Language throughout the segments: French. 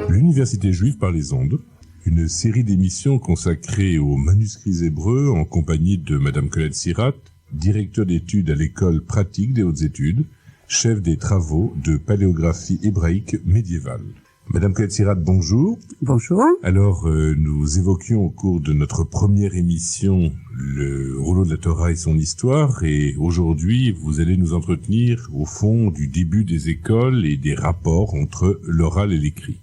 L'Université juive par les ondes, une série d'émissions consacrées aux manuscrits hébreux en compagnie de Madame Colette Sirat, directeur d'études à l'école pratique des hautes études, chef des travaux de paléographie hébraïque médiévale. Madame Colette Sirat, bonjour. Bonjour. Alors, nous évoquions au cours de notre première émission le rouleau de la Torah et son histoire, et aujourd'hui, vous allez nous entretenir au fond du début des écoles et des rapports entre l'oral et l'écrit.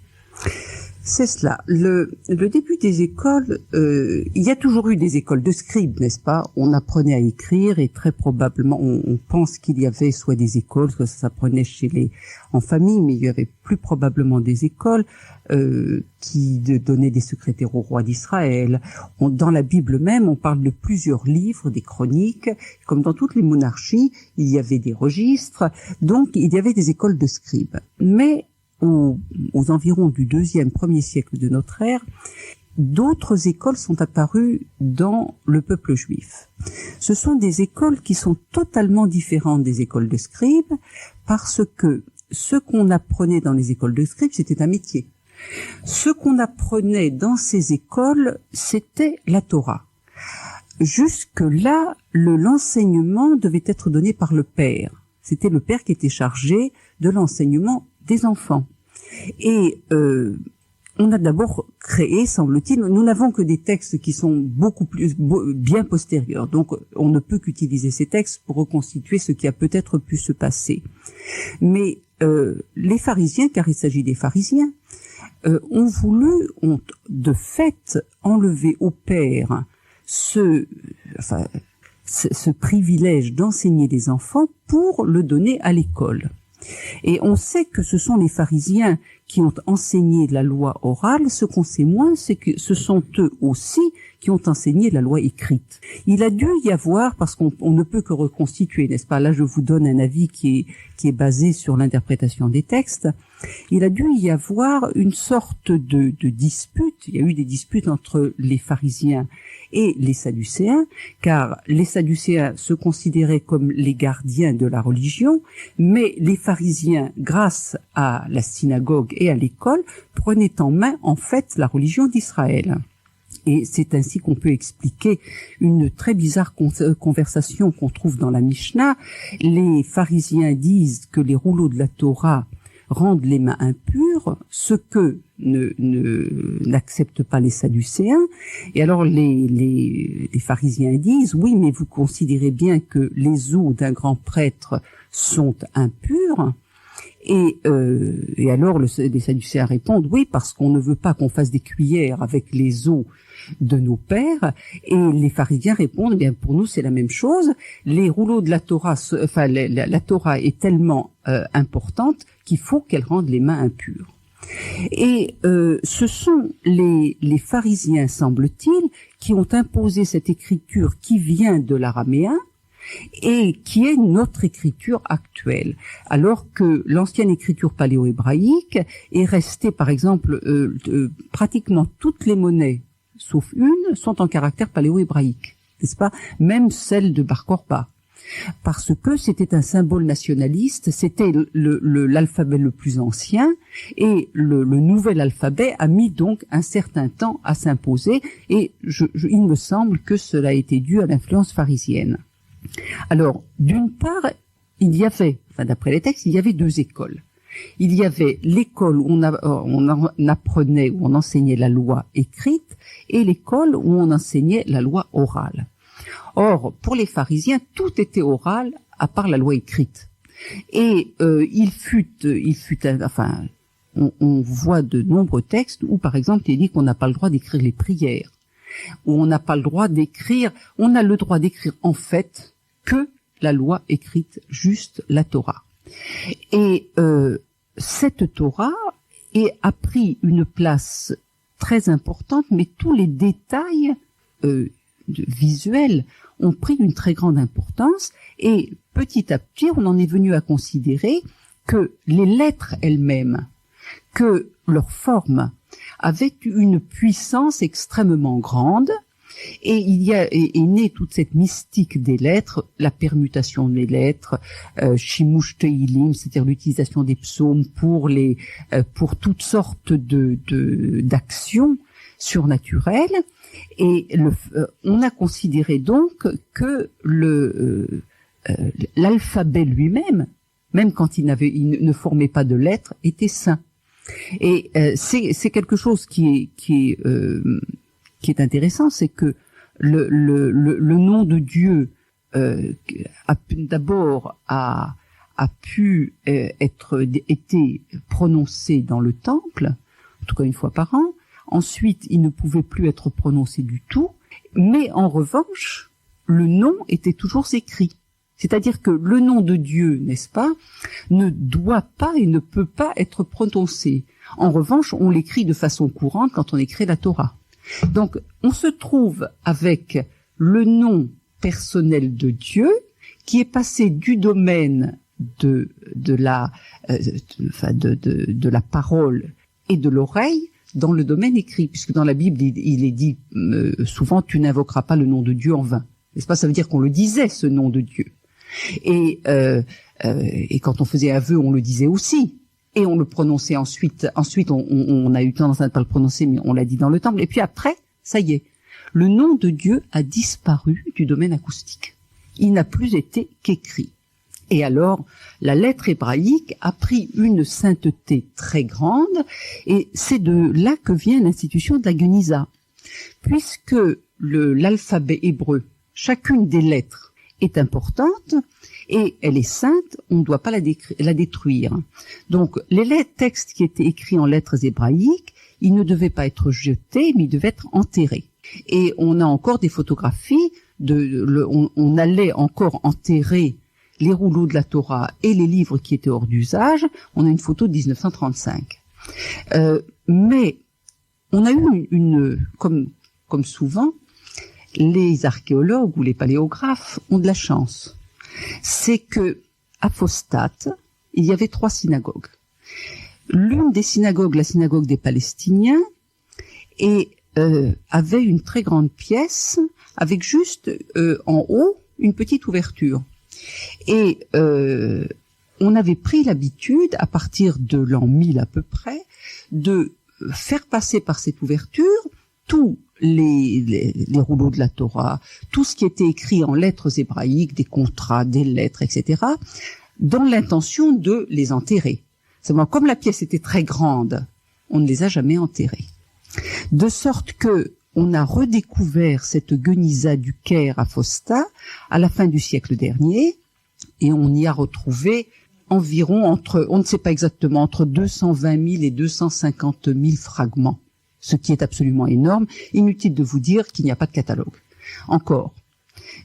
C'est cela. Le début des écoles, il y a toujours eu des écoles de scribes, n'est-ce pas? On apprenait à écrire et très probablement, on pense qu'il y avait soit des écoles, soit ça s'apprenait en famille, mais il y avait plus probablement des écoles qui donnaient des secrétaires au roi d'Israël. Dans la Bible même, on parle de plusieurs livres, des chroniques. Comme dans toutes les monarchies, il y avait des registres. Donc, il y avait des écoles de scribes. Mais aux environs du 1er siècle de notre ère, d'autres écoles sont apparues dans le peuple juif. Ce sont des écoles qui sont totalement différentes des écoles de scribes, parce que ce qu'on apprenait dans les écoles de scribes, c'était un métier. Ce qu'on apprenait dans ces écoles, c'était la Torah. Jusque-là, l'enseignement devait être donné par le père. C'était le père qui était chargé de l'enseignement des enfants. Et on a d'abord créé, semble-t-il, nous n'avons que des textes qui sont bien postérieurs, donc on ne peut qu'utiliser ces textes pour reconstituer ce qui a peut-être pu se passer. Mais les pharisiens, car il s'agit des pharisiens, ont de fait enlever au père ce privilège d'enseigner les enfants pour le donner à l'école. Et on sait que ce sont les pharisiens qui ont enseigné la loi orale. Ce qu'on sait moins, c'est que ce sont eux aussi qui ont enseigné la loi écrite. Il a dû y avoir, parce qu'on ne peut que reconstituer, n'est-ce pas? Là, je vous donne un avis qui est basé sur l'interprétation des textes. Il a dû y avoir une sorte de dispute. Il y a eu des disputes entre les pharisiens et les sadducéens, car les sadducéens se considéraient comme les gardiens de la religion, mais les pharisiens, grâce à la synagogue et à l'école, prenaient en main, en fait, la religion d'Israël. Et c'est ainsi qu'on peut expliquer une très bizarre conversation qu'on trouve dans la Mishnah. Les pharisiens disent que les rouleaux de la Torah rendent les mains impures, ce que n'acceptent pas les sadducéens. Et alors les pharisiens disent, oui, mais vous considérez bien que les os d'un grand prêtre sont impurs. Et alors les sadducéens répondent, oui, parce qu'on ne veut pas qu'on fasse des cuillères avec les os de nos pères. Et les pharisiens répondent, eh bien pour nous c'est la même chose. Les rouleaux de la Torah, la Torah est tellement importante qu'il faut qu'elle rende les mains impures. Et ce sont les pharisiens, semble-t-il, qui ont imposé cette écriture qui vient de l'araméen et qui est notre écriture actuelle, alors que l'ancienne écriture paléo-hébraïque est restée, par exemple, pratiquement toutes les monnaies, sauf une, sont en caractère paléo-hébraïque, n'est-ce pas? Même celle de Bar Korba. Parce que c'était un symbole nationaliste, c'était l'alphabet le plus ancien, et le nouvel alphabet a mis donc un certain temps à s'imposer, et il me semble que cela a été dû à l'influence pharisienne. Alors, d'une part, d'après les textes, il y avait deux écoles. Il y avait l'école où on apprenait, où on enseignait la loi écrite, et l'école où on enseignait la loi orale. Or, pour les pharisiens, tout était oral, à part la loi écrite. Et on voit de nombreux textes où, par exemple, il dit qu'on n'a pas le droit d'écrire les prières, où on n'a pas le droit d'écrire, on a le droit d'écrire en fait que la loi écrite, juste la Torah. Et cette Torah a pris une place très importante, mais tous les détails visuels ont pris une très grande importance, et petit à petit, on en est venu à considérer que les lettres elles-mêmes, que leur forme, avaient une puissance extrêmement grande, Et est née toute cette mystique des lettres, la permutation des lettres, shimush teilim, c'est-à-dire l'utilisation des psaumes pour toutes sortes d'actions surnaturelles. Et on a considéré donc que l'alphabet lui-même, même quand il ne formait pas de lettres, était saint. Et c'est quelque chose qui est intéressant, c'est que le nom de Dieu d'abord a pu été prononcé dans le temple, en tout cas une fois par an. Ensuite, il ne pouvait plus être prononcé du tout, mais en revanche, le nom était toujours écrit. C'est-à-dire que le nom de Dieu, n'est-ce pas, ne doit pas et ne peut pas être prononcé. En revanche, on l'écrit de façon courante quand on écrit la Torah. Donc, on se trouve avec le nom personnel de Dieu qui est passé du domaine de la parole et de l'oreille dans le domaine écrit, puisque dans la Bible, il est dit souvent « tu n'invoqueras pas le nom de Dieu en vain ». N'est-ce pas? Ça veut dire qu'on le disait, ce nom de Dieu. Et quand on faisait un vœu, on le disait aussi. Et on le prononçait ensuite. Ensuite, on a eu tendance à ne pas le prononcer, mais on l'a dit dans le temple. Et puis après, ça y est, le nom de Dieu a disparu du domaine acoustique. Il n'a plus été qu'écrit. Et alors, la lettre hébraïque a pris une sainteté très grande, et c'est de là que vient l'institution de la Geniza. Puisque l'alphabet hébreu, chacune des lettres est importante, et elle est sainte, on ne doit pas la détruire. Donc, les textes qui étaient écrits en lettres hébraïques, ils ne devaient pas être jetés, mais ils devaient être enterrés. Et on a encore des photographies, on allait encore enterrer les rouleaux de la Torah et les livres qui étaient hors d'usage. On a une photo de 1935. Mais on a eu comme souvent, les archéologues ou les paléographes ont de la chance. C'est que à Phostate, il y avait 3 synagogues. L'une des synagogues, la synagogue des Palestiniens, avait une très grande pièce avec juste en haut une petite ouverture. Et on avait pris l'habitude, à partir de l'an 1000 à peu près, de faire passer par cette ouverture tous les rouleaux de la Torah, tout ce qui était écrit en lettres hébraïques, des contrats, des lettres, etc., dans l'intention de les enterrer. Seulement, comme la pièce était très grande, on ne les a jamais enterrés. De sorte que on a redécouvert cette Geniza du Caire à Fostat à la fin du siècle dernier, et on y a retrouvé environ on ne sait pas exactement, entre 220 000 et 250 000 fragments, ce qui est absolument énorme. Inutile de vous dire qu'il n'y a pas de catalogue. Encore,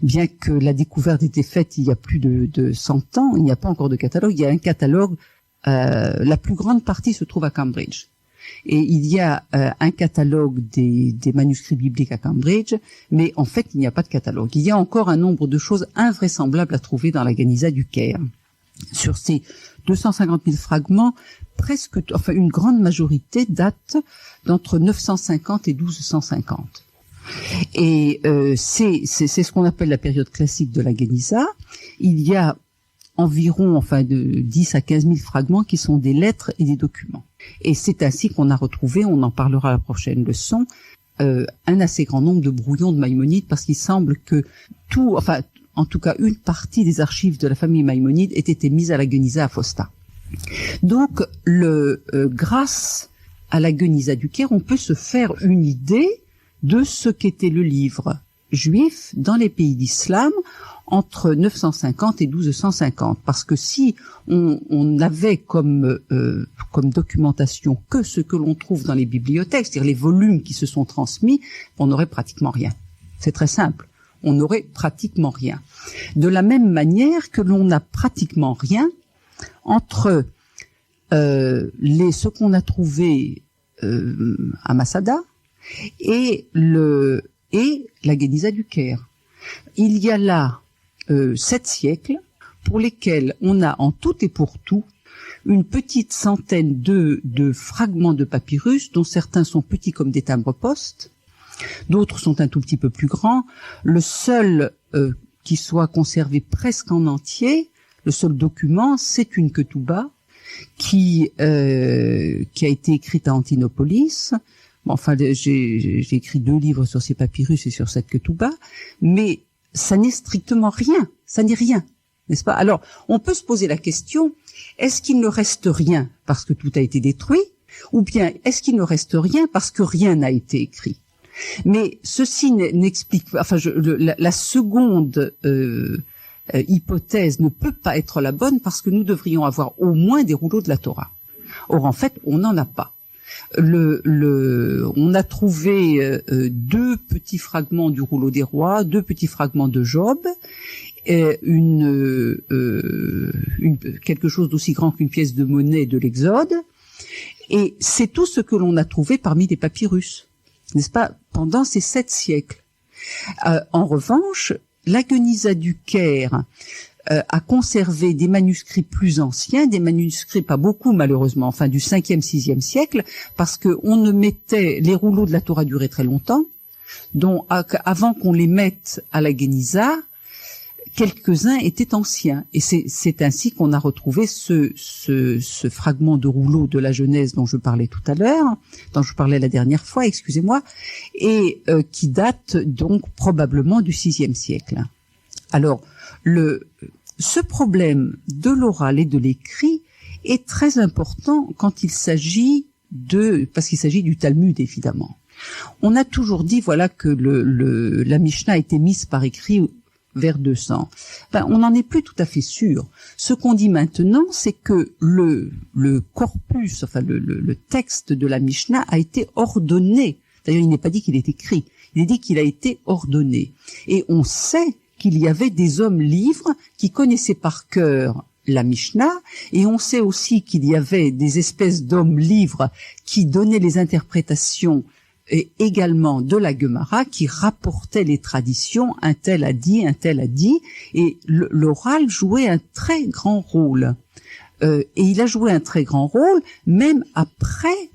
bien que la découverte ait été faite il y a plus de 100 ans, il n'y a pas encore de catalogue. Il y a un catalogue, la plus grande partie se trouve à Cambridge. Et il y a un catalogue des manuscrits bibliques à Cambridge, mais en fait, il n'y a pas de catalogue. Il y a encore un nombre de choses invraisemblables à trouver dans la Geniza du Caire. Sur ces 250 000 fragments, une grande majorité date d'entre 950 et 1250. Et c'est ce qu'on appelle la période classique de la Geniza. Il y a environ de 10 à 15 000 fragments qui sont des lettres et des documents. Et c'est ainsi qu'on a retrouvé, on en parlera à la prochaine leçon, un assez grand nombre de brouillons de Maïmonide, parce qu'il semble que en tout cas une partie des archives de la famille Maïmonide ait été mise à la Geniza à Fostat. Donc, grâce à la Geniza du Caire, on peut se faire une idée de ce qu'était le livre juif dans les pays d'islam entre 950 et 1250, parce que si on n'avait comme documentation que ce que l'on trouve dans les bibliothèques, c'est-à-dire les volumes qui se sont transmis, on n'aurait pratiquement rien. C'est très simple, on n'aurait pratiquement rien. De la même manière que l'on n'a pratiquement rien entre ce qu'on a trouvé à Masada et la Geniza du Caire. Il y a là 7 siècles pour lesquels on a en tout et pour tout une petite centaine de fragments de papyrus, dont certains sont petits comme des timbres-poste, D'autres sont un tout petit peu plus grands. Le seul qui soit conservé presque en entier, le seul document, c'est une ketouba qui a été écrite à Antinopolis. Bon, enfin, j'ai écrit 2 livres sur ces papyrus et sur cette ketouba, mais ça n'est strictement rien. Ça n'est rien, n'est-ce pas? Alors, on peut se poser la question, est-ce qu'il ne reste rien parce que tout a été détruit, ou bien est-ce qu'il ne reste rien parce que rien n'a été écrit? Mais ceci n'explique pas, enfin, la seconde hypothèse ne peut pas être la bonne parce que nous devrions avoir au moins des rouleaux de la Torah. Or, en fait, on n'en a pas. On a trouvé 2 petits fragments du rouleau des rois, 2 petits fragments de Job, quelque chose d'aussi grand qu'une pièce de monnaie de l'Exode, et c'est tout ce que l'on a trouvé parmi des papyrus, n'est-ce pas, pendant ces 7 siècles. En revanche, la Gueniza du Caire a conservé des manuscrits plus anciens, des manuscrits pas beaucoup malheureusement, enfin du 5e, 6e siècle, parce que les rouleaux de la Torah duraient très longtemps, dont avant qu'on les mette à la Gueniza, quelques-uns étaient anciens, et c'est ainsi qu'on a retrouvé ce fragment de rouleau de la Genèse dont je parlais tout à l'heure, dont je parlais la dernière fois, excusez-moi, et qui date donc probablement du 6e siècle. Alors, ce problème de l'oral et de l'écrit est très important quand il s'agit parce qu'il s'agit du Talmud évidemment. On a toujours dit voilà que la Mishnah a été mise par écrit vers 200. On n'en est plus tout à fait sûr. Ce qu'on dit maintenant, c'est que le corpus, enfin le texte de la Mishnah a été ordonné. D'ailleurs, il n'est pas dit qu'il est écrit. Il est dit qu'il a été ordonné. Et on sait qu'il y avait des hommes livres qui connaissaient par cœur la Mishnah, et on sait aussi qu'il y avait des espèces d'hommes livres qui donnaient les interprétations et également de la Gemara, qui rapportait les traditions, un tel a dit, et l'oral jouait un très grand rôle. Et il a joué un très grand rôle, même après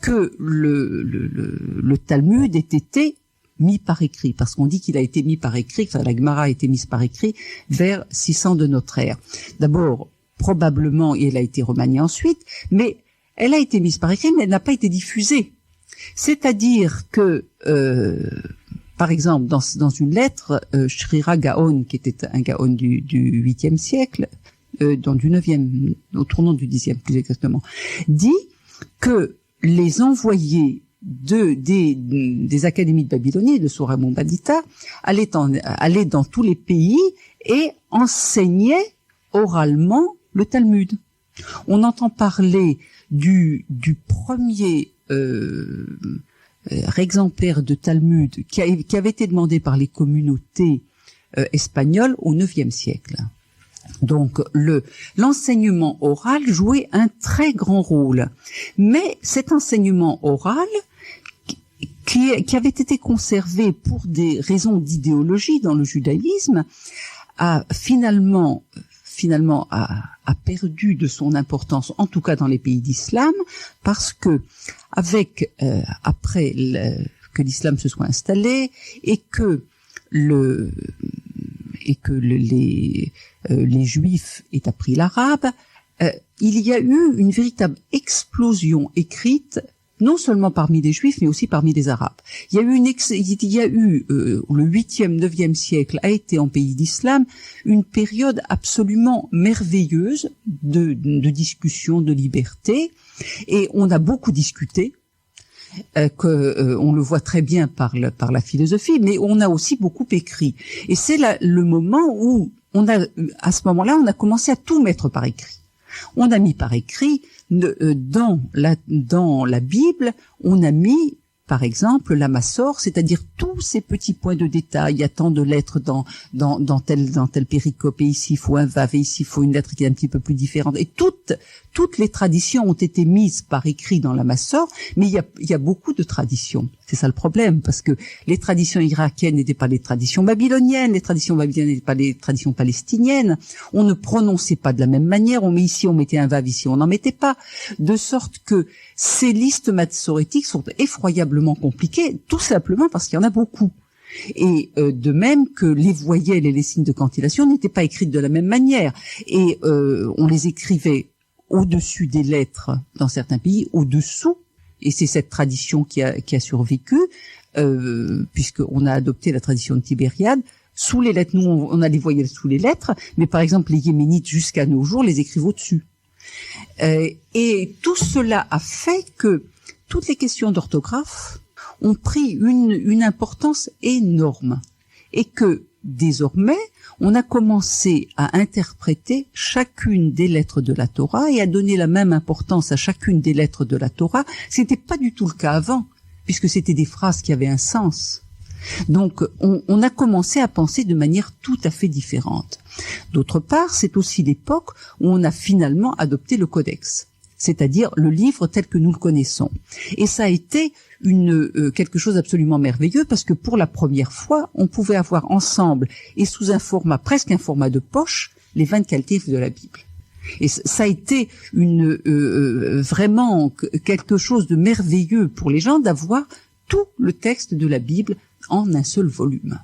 que le Talmud ait été mis par écrit, parce qu'on dit qu'il a été mis par écrit, enfin la Gemara a été mise par écrit vers 600 de notre ère. D'abord, probablement, et elle a été remaniée ensuite, mais elle a été mise par écrit, mais elle n'a pas été diffusée. C'est-à-dire que, par exemple, dans une lettre, Shrira Gaon, qui était un Gaon du 8e siècle, du 9e, au tournant du 10e plus exactement, dit que les envoyés des académies de Babylonie, de Soramumbadita, allaient dans tous les pays et enseignaient oralement le Talmud. On entend parler du premier exemplaire de Talmud qui avait été demandé par les communautés espagnoles au 9e siècle. Donc l'enseignement oral jouait un très grand rôle. Mais cet enseignement oral qui avait été conservé pour des raisons d'idéologie dans le judaïsme a finalement a perdu de son importance, en tout cas dans les pays d'islam, parce que après que l'islam se soit installé et que les Juifs aient appris l'arabe, il y a eu une véritable explosion écrite, non seulement parmi les Juifs, mais aussi parmi les Arabes. Il y a eu le 8e, 9e siècle a été en pays d'islam une période absolument merveilleuse de discussion, de liberté, et on a beaucoup discuté. On le voit très bien par la philosophie, mais on a aussi beaucoup écrit. Et c'est le moment où à ce moment-là, on a commencé à tout mettre par écrit. On a mis par écrit dans la Bible, on a mis par exemple la Massor, c'est-à-dire tous ces petits points de détail. Il y a tant de lettres dans telle péricope, et ici il faut un vav, et ici il faut une lettre qui est un petit peu plus différente. Et toutes les traditions ont été mises par écrit dans la Massor, mais il y a beaucoup de traditions. C'est ça le problème, parce que les traditions irakiennes n'étaient pas les traditions babyloniennes, les traditions babyloniennes n'étaient pas les traditions palestiniennes. On ne prononçait pas de la même manière. On mettait un vav, ici on n'en mettait pas. De sorte que ces listes massorétiques sont effroyablement véritablement compliqué, tout simplement parce qu'il y en a beaucoup. Et de même que les voyelles et les signes de cantillation n'étaient pas écrites de la même manière. Et on les écrivait au-dessus des lettres dans certains pays, au-dessous. Et c'est cette tradition qui a survécu, puisqu'on a adopté la tradition de Tibériade. Sous les lettres, nous, on a les voyelles sous les lettres, mais par exemple, les Yéménites, jusqu'à nos jours, les écrivent au-dessus. Et tout cela a fait que toutes les questions d'orthographe ont pris une importance énorme. Et que, désormais, on a commencé à interpréter chacune des lettres de la Torah et à donner la même importance à chacune des lettres de la Torah. C'était pas du tout le cas avant, puisque c'était des phrases qui avaient un sens. Donc, on a commencé à penser de manière tout à fait différente. D'autre part, c'est aussi l'époque où on a finalement adopté le codex, c'est-à-dire le livre tel que nous le connaissons. Et ça a été quelque chose d'absolument merveilleux, parce que pour la première fois, on pouvait avoir ensemble, et sous un format, presque un format de poche, les 24 livres de la Bible. Et ça a été vraiment quelque chose de merveilleux pour les gens d'avoir tout le texte de la Bible en un seul volume.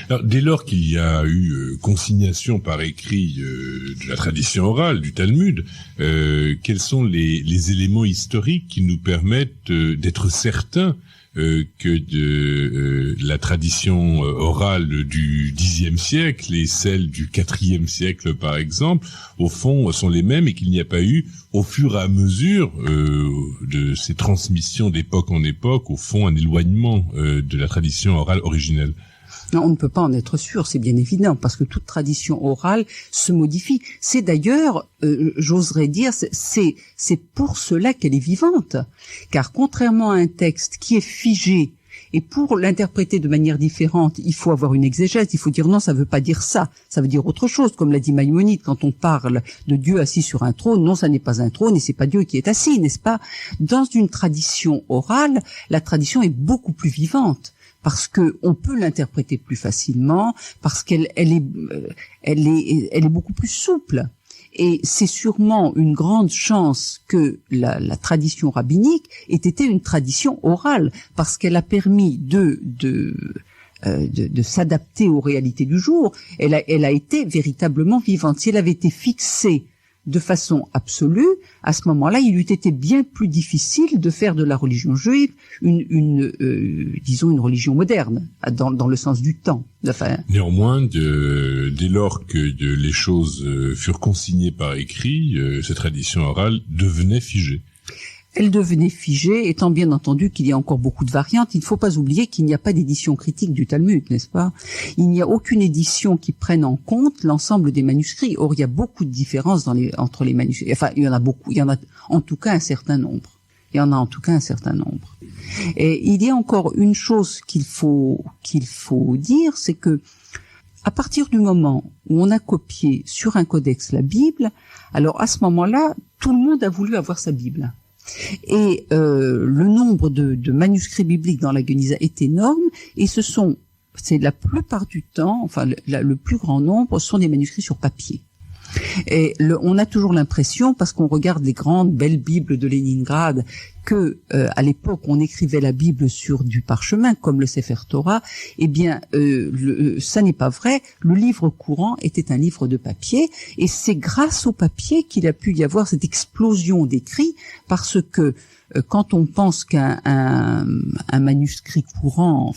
Alors, dès lors qu'il y a eu consignation par écrit de la tradition orale, du Talmud, quels sont les éléments historiques qui nous permettent d'être certains que la tradition orale du Xe siècle et celle du IVe siècle, par exemple, au fond, sont les mêmes, et qu'il n'y a pas eu, au fur et à mesure de ces transmissions d'époque en époque, au fond, un éloignement de la tradition orale originelle? Non, on ne peut pas en être sûr, c'est bien évident, parce que toute tradition orale se modifie. C'est d'ailleurs, j'oserais dire, c'est pour cela qu'elle est vivante. Car contrairement à un texte qui est figé, et pour l'interpréter de manière différente, il faut avoir une exégèse, il faut dire non, ça veut pas dire ça veut dire autre chose, comme l'a dit Maïmonide, quand on parle de Dieu assis sur un trône, non, ça n'est pas un trône, et c'est pas Dieu qui est assis, n'est-ce pas? Dans une tradition orale, la tradition est beaucoup plus vivante, parce que on peut l'interpréter plus facilement, parce qu'elle est beaucoup plus souple. Et c'est sûrement une grande chance que la tradition rabbinique ait été une tradition orale, parce qu'elle a permis de s'adapter aux réalités du jour. Elle a été véritablement vivante. Si elle avait été fixée de façon absolue, à ce moment-là, il eût été bien plus difficile de faire de la religion juive disons une religion moderne, dans le sens du temps. Enfin, néanmoins, dès lors que les choses furent consignées par écrit, cette tradition orale devenait figée. Elle devenait figée, étant bien entendu qu'il y a encore beaucoup de variantes. Il ne faut pas oublier qu'il n'y a pas d'édition critique du Talmud, n'est-ce pas? Il n'y a aucune édition qui prenne en compte l'ensemble des manuscrits. Or, il y a beaucoup de différences entre les manuscrits. Enfin, il y en a beaucoup. Il y en a en tout cas un certain nombre. Et il y a encore une chose qu'il faut dire, c'est que à partir du moment où on a copié sur un codex la Bible, alors à ce moment-là, tout le monde a voulu avoir sa Bible. Et le nombre de manuscrits bibliques dans la Geniza est énorme, et c'est la plupart du temps, enfin le plus grand nombre sont des manuscrits sur papier. Et on a toujours l'impression, parce qu'on regarde les grandes belles Bibles de Leningrad, que à l'époque on écrivait la Bible sur du parchemin comme le Sefer Torah. Eh bien, ça n'est pas vrai. Le livre courant était un livre de papier, et c'est grâce au papier qu'il a pu y avoir cette explosion d'écrits, parce que quand on pense qu'un manuscrit courant,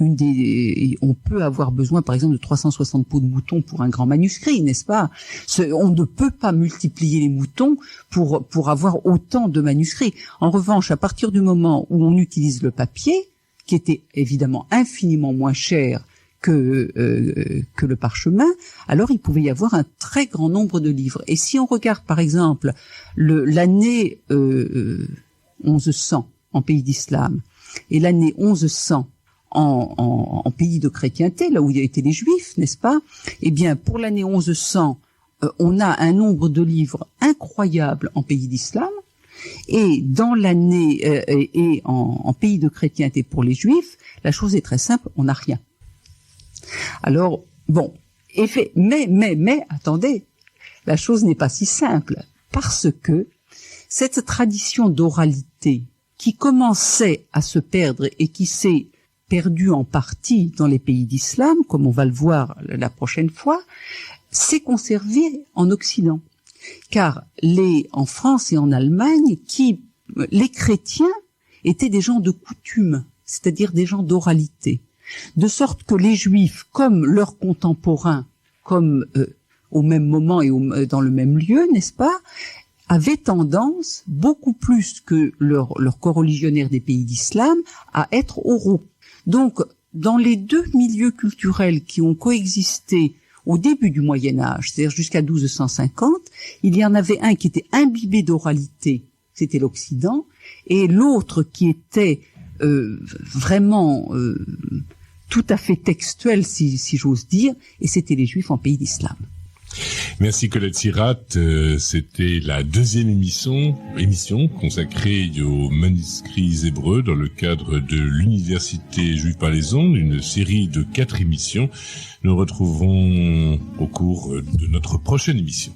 on peut avoir besoin, par exemple, de 360 peaux de moutons pour un grand manuscrit, n'est-ce pas? On ne peut pas multiplier les moutons pour avoir autant de manuscrits. En revanche, à partir du moment où on utilise le papier, qui était évidemment infiniment moins cher que le parchemin, alors il pouvait y avoir un très grand nombre de livres. Et si on regarde, par exemple, l'année 1100 en pays d'islam et l'année 1100 en pays de chrétienté, là où il y a été les Juifs, n'est-ce pas? Eh bien, pour l'année 1100, on a un nombre de livres incroyable en pays d'islam, et dans l'année et en pays de chrétienté pour les Juifs, la chose est très simple, on n'a rien. Alors, bon, mais attendez, la chose n'est pas si simple, parce que cette tradition d'oralité qui commençait à se perdre et qui s'est perdu en partie dans les pays d'islam, comme on va le voir la prochaine fois, s'est conservé en Occident. Car en France et en Allemagne, les chrétiens étaient des gens de coutume, c'est-à-dire des gens d'oralité. De sorte que les juifs, comme leurs contemporains, comme au même moment et dans le même lieu, n'est-ce pas, avaient tendance, beaucoup plus que leurs coreligionnaires des pays d'islam, à être oraux. Donc, dans les deux milieux culturels qui ont coexisté au début du Moyen-Âge, c'est-à-dire jusqu'à 1250, il y en avait un qui était imbibé d'oralité, c'était l'Occident, et l'autre qui était vraiment tout à fait textuel, si j'ose dire, et c'était les Juifs en pays d'islam. Merci Colette Sirath. C'était la deuxième émission consacrée aux manuscrits hébreux dans le cadre de l'Université juive par les ondes, une série de 4 émissions. Nous retrouverons au cours de notre prochaine émission.